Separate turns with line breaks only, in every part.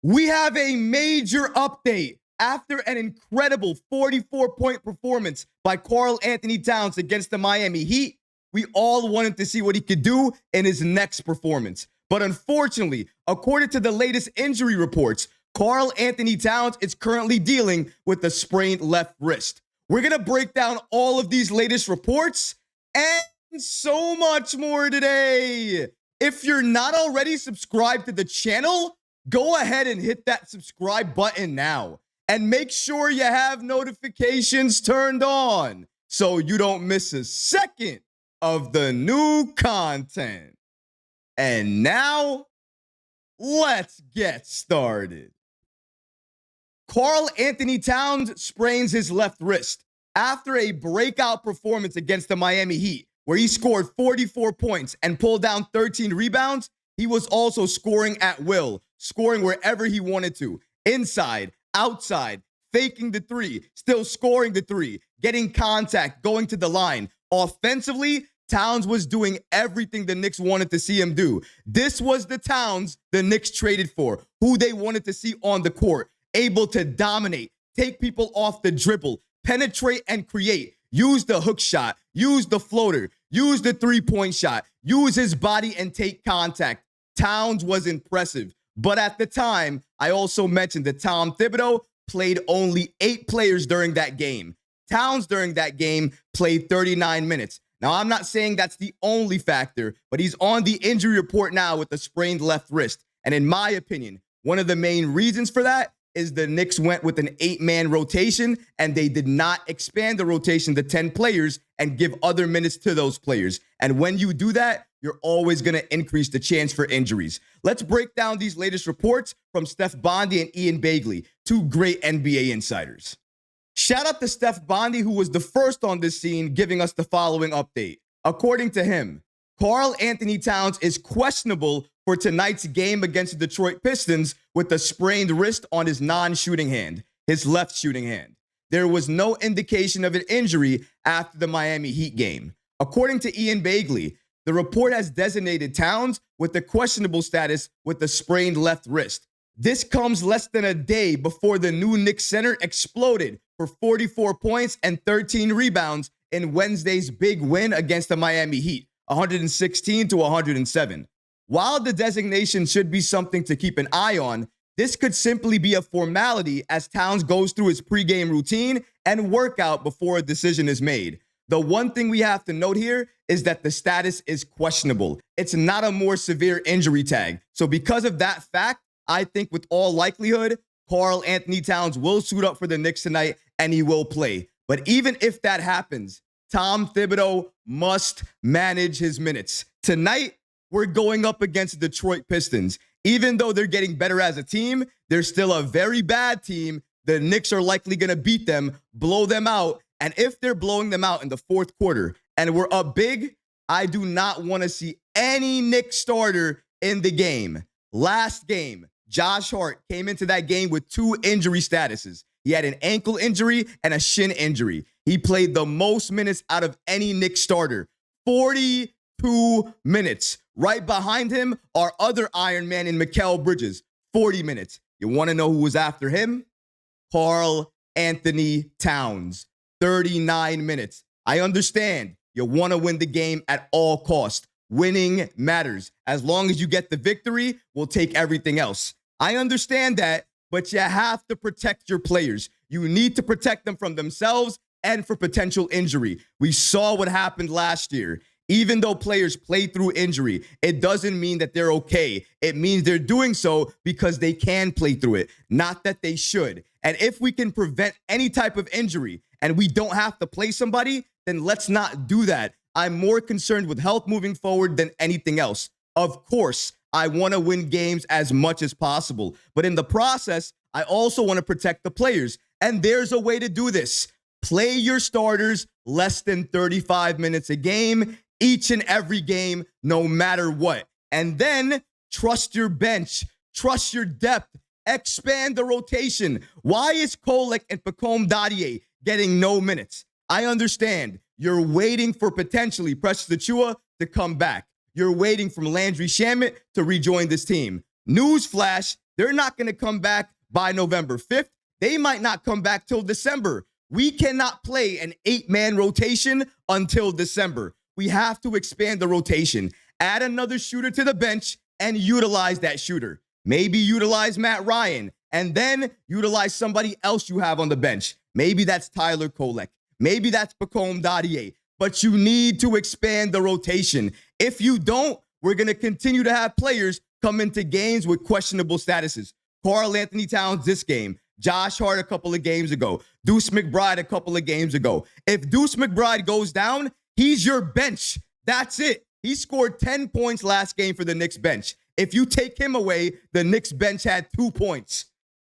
We have a major update after an incredible 44-point performance by Karl-Anthony Towns against the Miami Heat. We all wanted to see what he could do in his next performance. But unfortunately, according to the latest injury reports, Karl-Anthony Towns is currently dealing with a sprained left wrist. We're going to break down all of these latest reports and so much more today. If you're not already subscribed to the channel, go ahead and hit that subscribe button now. And make sure you have notifications turned on so you don't miss a second of the new content. And now, let's get started. Karl-Anthony Towns sprains his left wrist after a breakout performance against the Miami Heat, where he scored 44 points and pulled down 13 rebounds. He was also scoring at will, scoring wherever he wanted to, inside, outside, faking the three, still scoring the three, getting contact, going to the line. Offensively, Towns was doing everything the Knicks wanted to see him do. This was the Towns the Knicks traded for, who they wanted to see on the court, able to dominate, take people off the dribble, penetrate and create, use the hook shot, use the floater, use the three-point shot, use his body and take contact. Towns was impressive. But at the time, I also mentioned that Thibodeau played only 8 players during that game. Towns during that game played 39 minutes. Now, I'm not saying that's the only factor, but he's on the injury report now with a sprained left wrist. And in my opinion, one of the main reasons for that is the Knicks went with an 8-man rotation, and they did not expand the rotation to 10 players and give other minutes to those players. And when you do that, you're always going to increase the chance for injuries. Let's break down these latest reports from Steph Bondy and Ian Begley, 2 great NBA insiders. Shout out to Steph Bondy, who was the first on this scene, giving us the following update. According to him, Karl-Anthony Towns is questionable for tonight's game against the Detroit Pistons with a sprained wrist on his non-shooting hand, his left shooting hand. There was no indication of an injury after the Miami Heat game. According to Ian Begley, the report has designated Towns with the questionable status with the sprained left wrist. This comes less than a day before the new Knicks center exploded for 44 points and 13 rebounds in Wednesday's big win against the Miami Heat, 116-107. While the designation should be something to keep an eye on, this could simply be a formality as Towns goes through his pregame routine and workout before a decision is made. The one thing we have to note here is that the status is questionable. It's not a more severe injury tag. So because of that fact, I think with all likelihood, Karl-Anthony Towns will suit up for the Knicks tonight and he will play. But even if that happens, Tom Thibodeau must manage his minutes. Tonight, we're going up against the Detroit Pistons. Even though they're getting better as a team, they're still a very bad team. The Knicks are likely going to beat them, blow them out. And if they're blowing them out in the fourth quarter and we're up big, I do not want to see any Knicks starter in the game. Last game, Josh Hart came into that game with 2 injury statuses. He had an ankle injury and a shin injury. He played the most minutes out of any Knicks starter, 42 minutes. Right behind him, our other Iron Man in Mikal Bridges, 40 minutes. You want to know who was after him? Karl-Anthony Towns, 39 minutes. I understand you want to win the game at all costs. Winning matters. As long as you get the victory, we'll take everything else. I understand that, but you have to protect your players. You need to protect them from themselves and for potential injury. We saw what happened last year. Even though players play through injury, it doesn't mean that they're okay. It means they're doing so because they can play through it, not that they should. And if we can prevent any type of injury and we don't have to play somebody, then let's not do that. I'm more concerned with health moving forward than anything else. Of course, I want to win games as much as possible. But in the process, I also want to protect the players. And there's a way to do this. Play your starters less than 35 minutes a game, each and every game, no matter what. And then trust your bench, trust your depth, expand the rotation. Why is Kolek and Pacome Dadier getting no minutes? I understand. You're waiting for potentially Precious Achiuwa to come back. You're waiting for Landry Shamet to rejoin this team. Newsflash, They're not going to come back by November 5th. They might not come back till December. We cannot play an 8-man rotation until December. We have to expand the rotation. Add another shooter to the bench and utilize that shooter. Maybe utilize Matt Ryan and then utilize somebody else you have on the bench. Maybe that's Tyler Kolek. Maybe that's Bacome Dadier. But you need to expand the rotation. If you don't, we're going to continue to have players come into games with questionable statuses. Karl-Anthony Towns this game. Josh Hart a couple of games ago. Deuce McBride a couple of games ago. If Deuce McBride goes down, he's your bench. That's it. He scored 10 points last game for the Knicks bench. If you take him away, the Knicks bench had 2 points.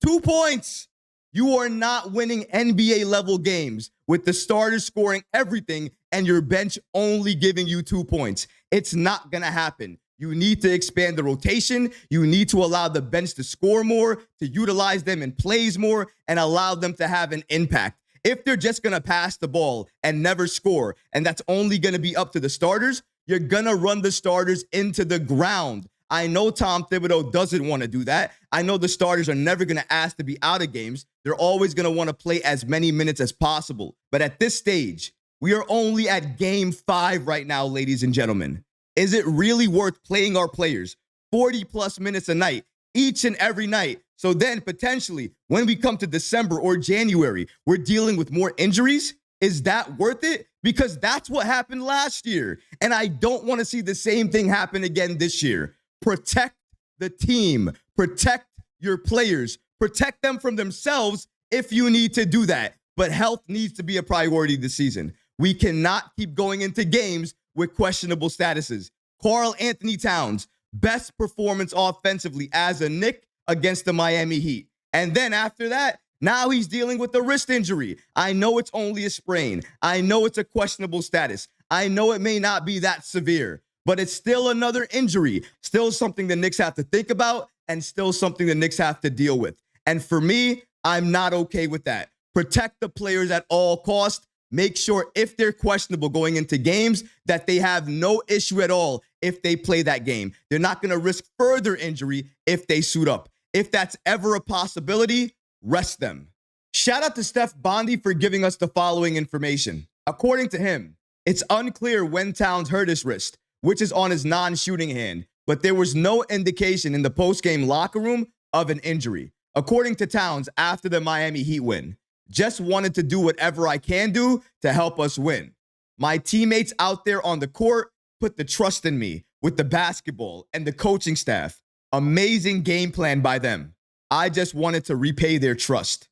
2 points. You are not winning NBA level games with the starters scoring everything and your bench only giving you 2 points. It's not going to happen. You need to expand the rotation. You need to allow the bench to score more, to utilize them in plays more, and allow them to have an impact. If they're just going to pass the ball and never score, and that's only going to be up to the starters, you're going to run the starters into the ground. I know Tom Thibodeau doesn't want to do that. I know the starters are never going to ask to be out of games. They're always going to want to play as many minutes as possible. But at this stage, we are only at game 5 right now, ladies and gentlemen. Is it really worth playing our players 40-plus minutes a night, each and every night? So then potentially when we come to December or January, we're dealing with more injuries. Is that worth it? Because that's what happened last year. And I don't want to see the same thing happen again this year. Protect the team. Protect your players. Protect them from themselves if you need to do that. But health needs to be a priority this season. We cannot keep going into games with questionable statuses. Karl-Anthony Towns, best performance offensively as a Knick against the Miami Heat. And then after that, now he's dealing with a wrist injury. I know it's only a sprain. I know it's a questionable status. I know it may not be that severe, but it's still another injury, still something the Knicks have to think about, and still something the Knicks have to deal with. And for me, I'm not okay with that. Protect the players at all costs. Make sure if they're questionable going into games that they have no issue at all if they play that game. They're not going to risk further injury if they suit up. If that's ever a possibility, rest them. Shout out to Steph Bondi for giving us the following information. According to him, it's unclear when Towns hurt his wrist, which is on his non-shooting hand, but there was no indication in the post-game locker room of an injury. According to Towns, after the Miami Heat win, just wanted to do whatever I can do to help us win. My teammates out there on the court put the trust in me with the basketball and the coaching staff. Amazing game plan by them. I just wanted to repay their trust.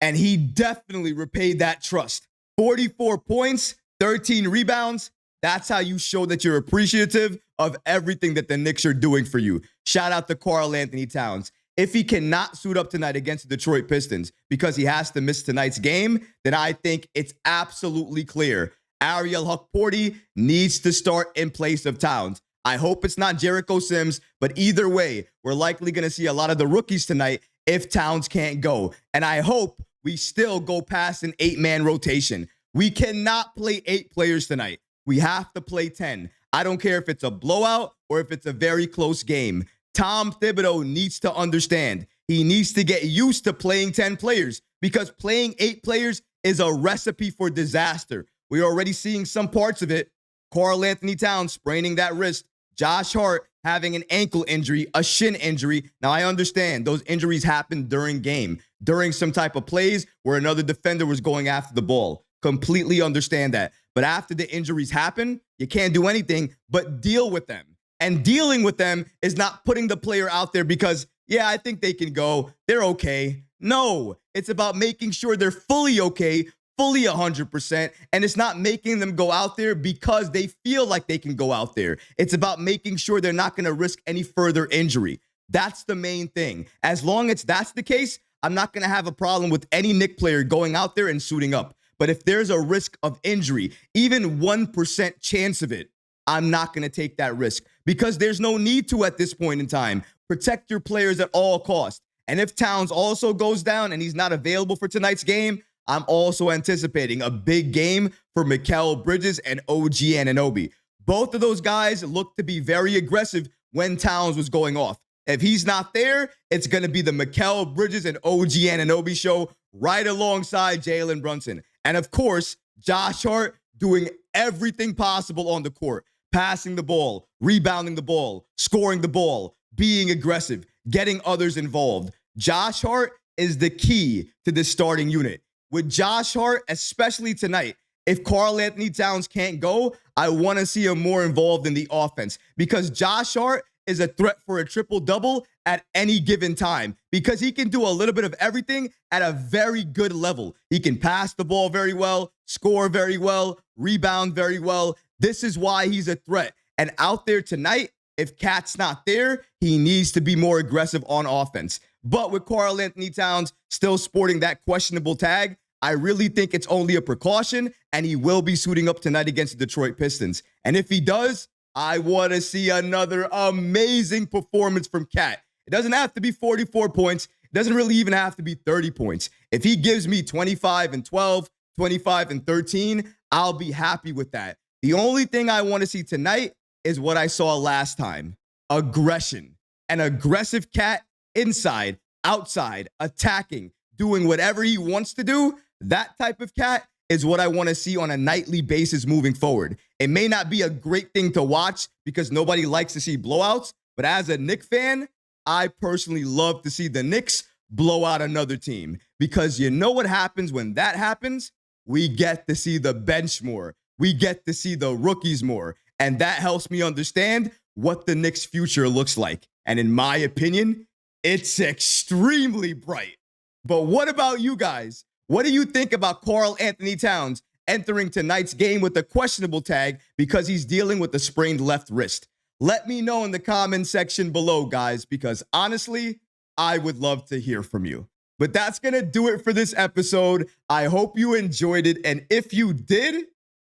And he definitely repaid that trust. 44 points, 13 rebounds. That's how you show that you're appreciative of everything that the Knicks are doing for you. Shout out to Karl-Anthony Towns. If he cannot suit up tonight against the Detroit Pistons because he has to miss tonight's game, then I think it's absolutely clear Ariel Hukporti needs to start in place of Towns. I hope it's not Jericho Sims, but either way, we're likely going to see a lot of the rookies tonight if Towns can't go. And I hope we still go past an 8-man rotation. We cannot play 8 players tonight. We have to play 10. I don't care if it's a blowout or if it's a very close game. Tom Thibodeau needs to understand. He needs to get used to playing 10 players because playing 8 players is a recipe for disaster. We're already seeing some parts of it. Karl-Anthony Towns spraining that wrist. Josh Hart having an ankle injury, a shin injury. Now, I understand those injuries happen during game, during some type of plays where another defender was going after the ball. Completely understand that. But after the injuries happen, you can't do anything but deal with them. And dealing with them is not putting the player out there because, yeah, I think they can go. They're okay. No, it's about making sure they're fully okay, fully 100%. And it's not making them go out there because they feel like they can go out there. It's about making sure they're not going to risk any further injury. That's the main thing. As long as that's the case, I'm not going to have a problem with any Knick player going out there and suiting up. But if there's a risk of injury, even 1% chance of it, I'm not going to take that risk because there's no need to at this point in time. Protect your players at all costs. And if Towns also goes down and he's not available for tonight's game, I'm also anticipating a big game for Mikal Bridges and OG Anunoby. Both of those guys look to be very aggressive when Towns was going off. If he's not there, it's going to be the Mikal Bridges and OG Anunoby show right alongside Jalen Brunson. And of course, Josh Hart doing everything possible on the court, passing the ball, rebounding the ball, scoring the ball, being aggressive, getting others involved. Josh Hart is the key to this starting unit. With Josh Hart, especially tonight, if Karl-Anthony Towns can't go, I want to see him more involved in the offense because Josh Hart is a threat for a triple-double at any given time because he can do a little bit of everything at a very good level. He can pass the ball very well, score very well, rebound very well. This is why he's a threat. And out there tonight, if Cat's not there, he needs to be more aggressive on offense. But with Karl-Anthony Towns still sporting that questionable tag, I really think it's only a precaution, and he will be suiting up tonight against the Detroit Pistons. And if he does, I want to see another amazing performance from Cat. It doesn't have to be 44 points. It doesn't really even have to be 30 points. If he gives me 25 and 12, 25 and 13, I'll be happy with that. The only thing I want to see tonight is what I saw last time. Aggression. An aggressive Cat inside, outside, attacking, doing whatever he wants to do. That type of Cat is what I want to see on a nightly basis moving forward. It may not be a great thing to watch because nobody likes to see blowouts, but as a Knicks fan, I personally love to see the Knicks blow out another team because you know what happens when that happens? We get to see the bench more. We get to see the rookies more, and that helps me understand what the Knicks' future looks like. And in my opinion, it's extremely bright. But what about you guys? What do you think about Karl-Anthony Towns entering tonight's game with a questionable tag because he's dealing with a sprained left wrist? Let me know in the comment section below, guys, because honestly, I would love to hear from you. But that's going to do it for this episode. I hope you enjoyed it. And if you did,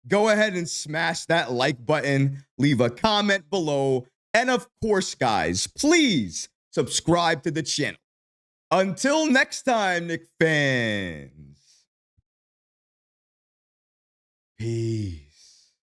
go ahead and smash that like button, leave a comment below. And of course, guys, please subscribe to the channel. Until next time, Knicks fans. Peace.